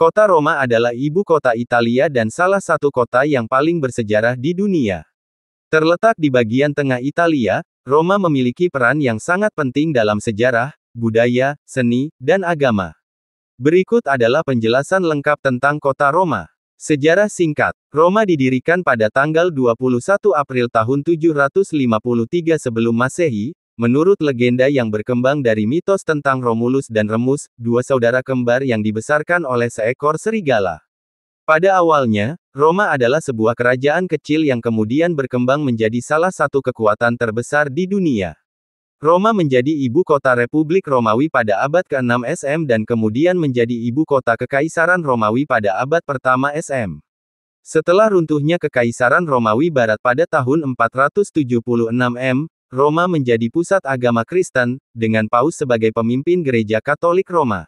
Kota Roma adalah ibu kota Italia dan salah satu kota yang paling bersejarah di dunia. Terletak di bagian tengah Italia, Roma memiliki peran yang sangat penting dalam sejarah, budaya, seni, dan agama. Berikut adalah penjelasan lengkap tentang kota Roma. Sejarah singkat. Roma didirikan pada tanggal 21 April tahun 753 sebelum Masehi, menurut legenda yang berkembang dari mitos tentang Romulus dan Remus, dua saudara kembar yang dibesarkan oleh seekor serigala. Pada awalnya, Roma adalah sebuah kerajaan kecil yang kemudian berkembang menjadi salah satu kekuatan terbesar di dunia. Roma menjadi ibu kota Republik Romawi pada abad ke-6 SM dan kemudian menjadi ibu kota Kekaisaran Romawi pada abad pertama SM. Setelah runtuhnya Kekaisaran Romawi Barat pada tahun 476 M, Roma menjadi pusat agama Kristen, dengan Paus sebagai pemimpin Gereja Katolik Roma.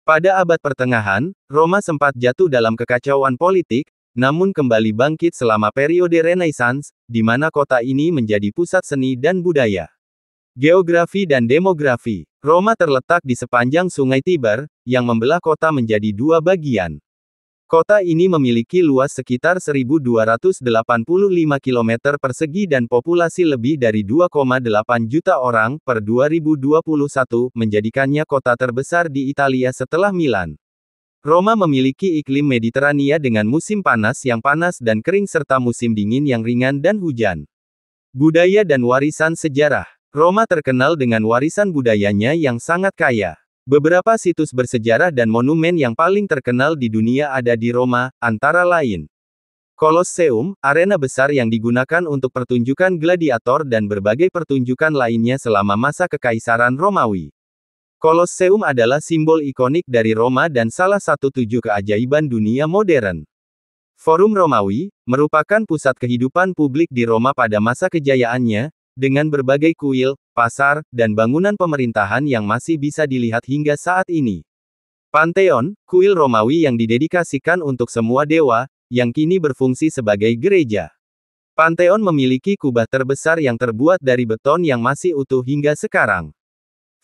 Pada abad pertengahan, Roma sempat jatuh dalam kekacauan politik, namun kembali bangkit selama periode Renaissance, di mana kota ini menjadi pusat seni dan budaya. Geografi dan demografi. Roma terletak di sepanjang Sungai Tiber, yang membelah kota menjadi dua bagian. Kota ini memiliki luas sekitar 1.285 km persegi dan populasi lebih dari 2,8 juta orang per 2021, menjadikannya kota terbesar di Italia setelah Milan. Roma memiliki iklim Mediterania dengan musim panas yang panas dan kering serta musim dingin yang ringan dan hujan. Budaya dan warisan sejarah. Roma terkenal dengan warisan budayanya yang sangat kaya. Beberapa situs bersejarah dan monumen yang paling terkenal di dunia ada di Roma, antara lain Colosseum, arena besar yang digunakan untuk pertunjukan gladiator dan berbagai pertunjukan lainnya selama masa Kekaisaran Romawi. Colosseum adalah simbol ikonik dari Roma dan salah satu 7 keajaiban dunia modern. Forum Romawi, merupakan pusat kehidupan publik di Roma pada masa kejayaannya, dengan berbagai kuil, pasar, dan bangunan pemerintahan yang masih bisa dilihat hingga saat ini. Pantheon, kuil Romawi yang didedikasikan untuk semua dewa, yang kini berfungsi sebagai gereja. Pantheon memiliki kubah terbesar yang terbuat dari beton yang masih utuh hingga sekarang.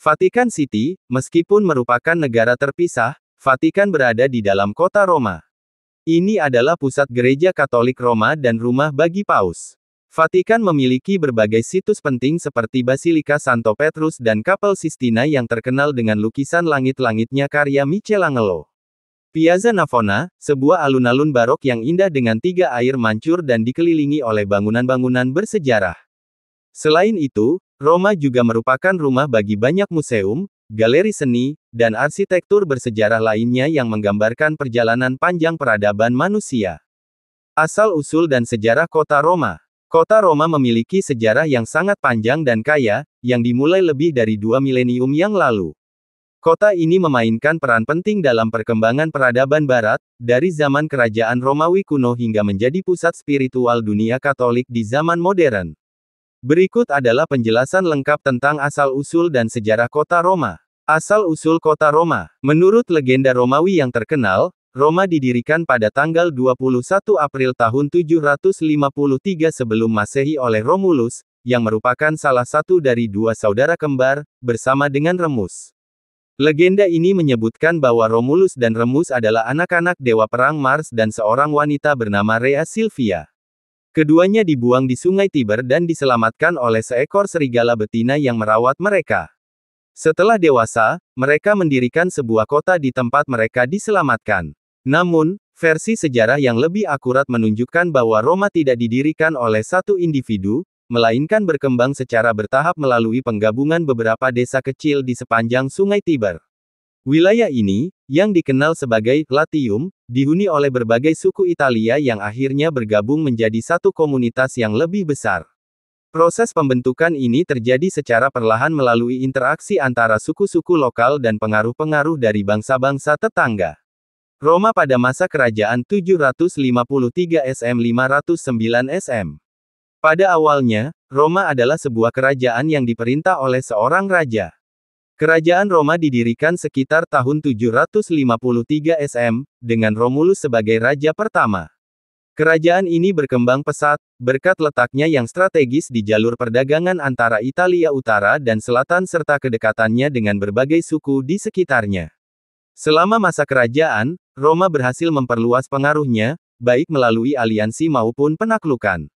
Vatikan City, meskipun merupakan negara terpisah, Vatikan berada di dalam kota Roma. Ini adalah pusat gereja Katolik Roma dan rumah bagi Paus. Vatikan memiliki berbagai situs penting seperti Basilika Santo Petrus dan Kapel Sistina yang terkenal dengan lukisan langit-langitnya karya Michelangelo. Piazza Navona, sebuah alun-alun barok yang indah dengan 3 air mancur dan dikelilingi oleh bangunan-bangunan bersejarah. Selain itu, Roma juga merupakan rumah bagi banyak museum, galeri seni, dan arsitektur bersejarah lainnya yang menggambarkan perjalanan panjang peradaban manusia. Asal-usul dan sejarah kota Roma. Kota Roma memiliki sejarah yang sangat panjang dan kaya, yang dimulai lebih dari 2 milenium yang lalu. Kota ini memainkan peran penting dalam perkembangan peradaban Barat, dari zaman kerajaan Romawi kuno hingga menjadi pusat spiritual dunia Katolik di zaman modern. Berikut adalah penjelasan lengkap tentang asal-usul dan sejarah kota Roma. Asal-usul kota Roma. Menurut legenda Romawi yang terkenal, Roma didirikan pada tanggal 21 April tahun 753 sebelum Masehi oleh Romulus, yang merupakan salah satu dari 2 saudara kembar, bersama dengan Remus. Legenda ini menyebutkan bahwa Romulus dan Remus adalah anak-anak dewa perang Mars dan seorang wanita bernama Rhea Silvia. Keduanya dibuang di Sungai Tiber dan diselamatkan oleh seekor serigala betina yang merawat mereka. Setelah dewasa, mereka mendirikan sebuah kota di tempat mereka diselamatkan. Namun, versi sejarah yang lebih akurat menunjukkan bahwa Roma tidak didirikan oleh satu individu, melainkan berkembang secara bertahap melalui penggabungan beberapa desa kecil di sepanjang Sungai Tiber. Wilayah ini, yang dikenal sebagai Latium, dihuni oleh berbagai suku Italia yang akhirnya bergabung menjadi satu komunitas yang lebih besar. Proses pembentukan ini terjadi secara perlahan melalui interaksi antara suku-suku lokal dan pengaruh-pengaruh dari bangsa-bangsa tetangga. Roma pada masa kerajaan 753 SM 509 SM. Pada awalnya, Roma adalah sebuah kerajaan yang diperintah oleh seorang raja. Kerajaan Roma didirikan sekitar tahun 753 SM, dengan Romulus sebagai raja pertama. Kerajaan ini berkembang pesat, berkat letaknya yang strategis di jalur perdagangan antara Italia Utara dan Selatan serta kedekatannya dengan berbagai suku di sekitarnya. Selama masa kerajaan, Roma berhasil memperluas pengaruhnya, baik melalui aliansi maupun penaklukan.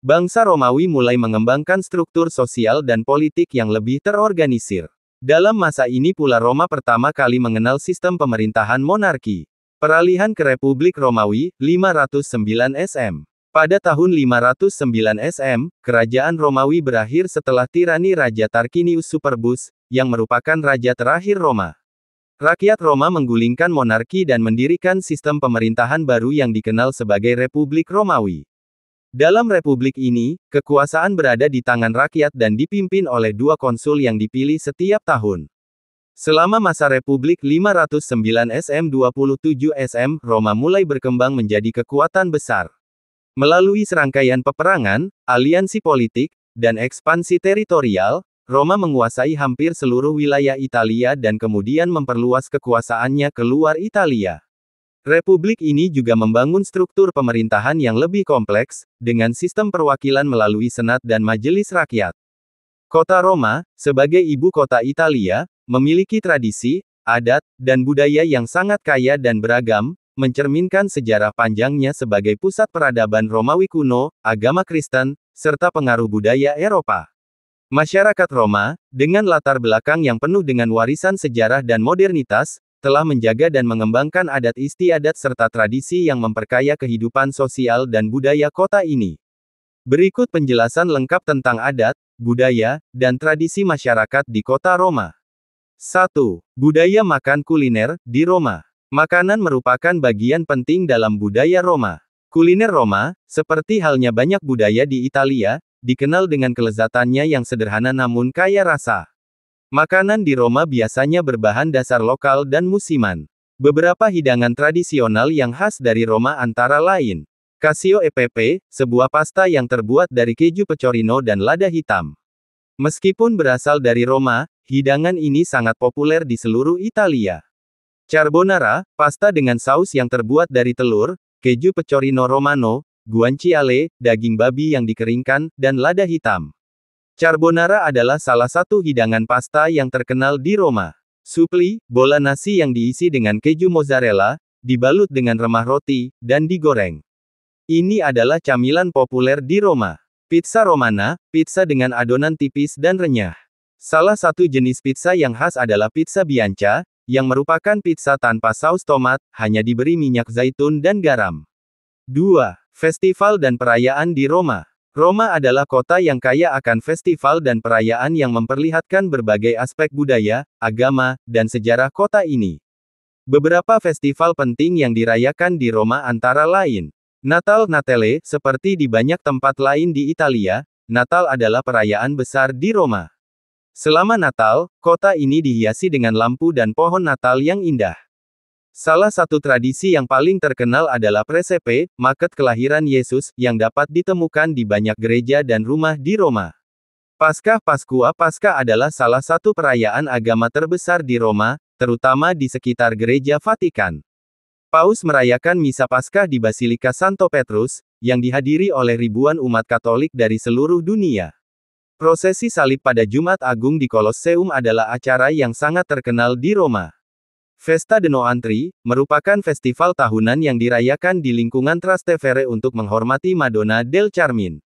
Bangsa Romawi mulai mengembangkan struktur sosial dan politik yang lebih terorganisir. Dalam masa ini pula Roma pertama kali mengenal sistem pemerintahan monarki. Peralihan ke Republik Romawi, 509 SM. Pada tahun 509 SM, kerajaan Romawi berakhir setelah tirani Raja Tarquinius Superbus, yang merupakan raja terakhir Roma. Rakyat Roma menggulingkan monarki dan mendirikan sistem pemerintahan baru yang dikenal sebagai Republik Romawi. Dalam republik ini, kekuasaan berada di tangan rakyat dan dipimpin oleh 2 konsul yang dipilih setiap tahun. Selama masa Republik 509 SM-27 SM, Roma mulai berkembang menjadi kekuatan besar. Melalui serangkaian peperangan, aliansi politik, dan ekspansi teritorial, Roma menguasai hampir seluruh wilayah Italia dan kemudian memperluas kekuasaannya ke luar Italia. Republik ini juga membangun struktur pemerintahan yang lebih kompleks, dengan sistem perwakilan melalui senat dan majelis rakyat. Kota Roma, sebagai ibu kota Italia, memiliki tradisi, adat, dan budaya yang sangat kaya dan beragam, mencerminkan sejarah panjangnya sebagai pusat peradaban Romawi kuno, agama Kristen, serta pengaruh budaya Eropa. Masyarakat Roma, dengan latar belakang yang penuh dengan warisan sejarah dan modernitas, telah menjaga dan mengembangkan adat istiadat serta tradisi yang memperkaya kehidupan sosial dan budaya kota ini. Berikut penjelasan lengkap tentang adat, budaya, dan tradisi masyarakat di kota Roma. 1. Budaya makan kuliner di Roma. Makanan merupakan bagian penting dalam budaya Roma. Kuliner Roma, seperti halnya banyak budaya di Italia, dikenal dengan kelezatannya yang sederhana namun kaya rasa. Makanan di Roma biasanya berbahan dasar lokal dan musiman. Beberapa hidangan tradisional yang khas dari Roma antara lain: cacio e pepe, sebuah pasta yang terbuat dari keju pecorino dan lada hitam. Meskipun berasal dari Roma, hidangan ini sangat populer di seluruh Italia. Carbonara, pasta dengan saus yang terbuat dari telur, keju pecorino romano, guanciale, daging babi yang dikeringkan, dan lada hitam. Carbonara adalah salah satu hidangan pasta yang terkenal di Roma. Supli, bola nasi yang diisi dengan keju mozzarella, dibalut dengan remah roti, dan digoreng. Ini adalah camilan populer di Roma. Pizza Romana, pizza dengan adonan tipis dan renyah. Salah satu jenis pizza yang khas adalah pizza bianca, yang merupakan pizza tanpa saus tomat, hanya diberi minyak zaitun dan garam. 2. Festival dan perayaan di Roma. Roma adalah kota yang kaya akan festival dan perayaan yang memperlihatkan berbagai aspek budaya, agama, dan sejarah kota ini. Beberapa festival penting yang dirayakan di Roma antara lain: Natal Natale, seperti di banyak tempat lain di Italia, Natal adalah perayaan besar di Roma. Selama Natal, kota ini dihiasi dengan lampu dan pohon Natal yang indah. Salah satu tradisi yang paling terkenal adalah presepe, maket kelahiran Yesus, yang dapat ditemukan di banyak gereja dan rumah di Roma. Paskah Paskah adalah salah satu perayaan agama terbesar di Roma, terutama di sekitar gereja Vatikan. Paus merayakan Misa Paskah di Basilika Santo Petrus, yang dihadiri oleh ribuan umat Katolik dari seluruh dunia. Prosesi salib pada Jumat Agung di Kolosseum adalah acara yang sangat terkenal di Roma. Festa de Noantri, merupakan festival tahunan yang dirayakan di lingkungan Trastevere untuk menghormati Madonna del Carmine.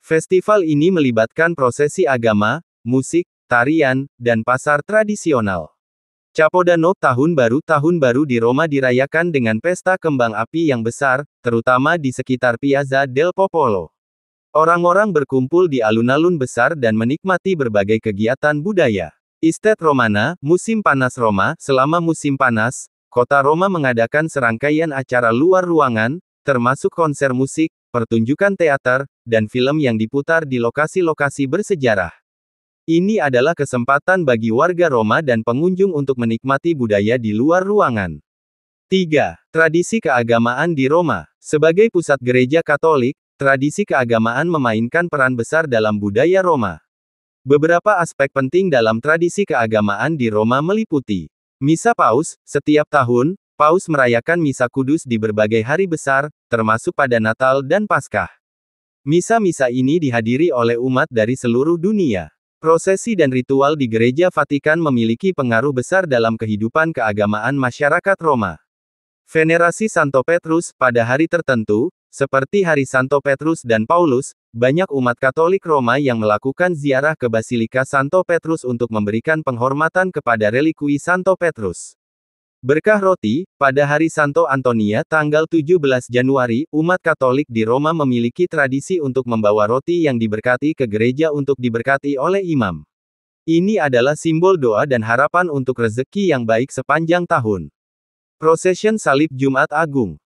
Festival ini melibatkan prosesi agama, musik, tarian, dan pasar tradisional. Capodanno, Tahun Baru di Roma dirayakan dengan pesta kembang api yang besar, terutama di sekitar Piazza del Popolo. Orang-orang berkumpul di alun-alun besar dan menikmati berbagai kegiatan budaya. Estate Romana, musim panas Roma. Selama musim panas, kota Roma mengadakan serangkaian acara luar ruangan, termasuk konser musik, pertunjukan teater, dan film yang diputar di lokasi-lokasi bersejarah. Ini adalah kesempatan bagi warga Roma dan pengunjung untuk menikmati budaya di luar ruangan. 3. Tradisi keagamaan di Roma. Sebagai pusat gereja Katolik, tradisi keagamaan memainkan peran besar dalam budaya Roma. Beberapa aspek penting dalam tradisi keagamaan di Roma meliputi Misa Paus. Setiap tahun, Paus merayakan Misa Kudus di berbagai hari besar, termasuk pada Natal dan Paskah. Misa-misa ini dihadiri oleh umat dari seluruh dunia. Prosesi dan ritual di Gereja Vatikan memiliki pengaruh besar dalam kehidupan keagamaan masyarakat Roma. Venerasi Santo Petrus, pada hari tertentu, seperti hari Santo Petrus dan Paulus, banyak umat Katolik Roma yang melakukan ziarah ke Basilika Santo Petrus untuk memberikan penghormatan kepada relikui Santo Petrus. Berkah roti, pada hari Santo Antonia tanggal 17 Januari, umat Katolik di Roma memiliki tradisi untuk membawa roti yang diberkati ke gereja untuk diberkati oleh imam. Ini adalah simbol doa dan harapan untuk rezeki yang baik sepanjang tahun. Procession Salib Jumat Agung.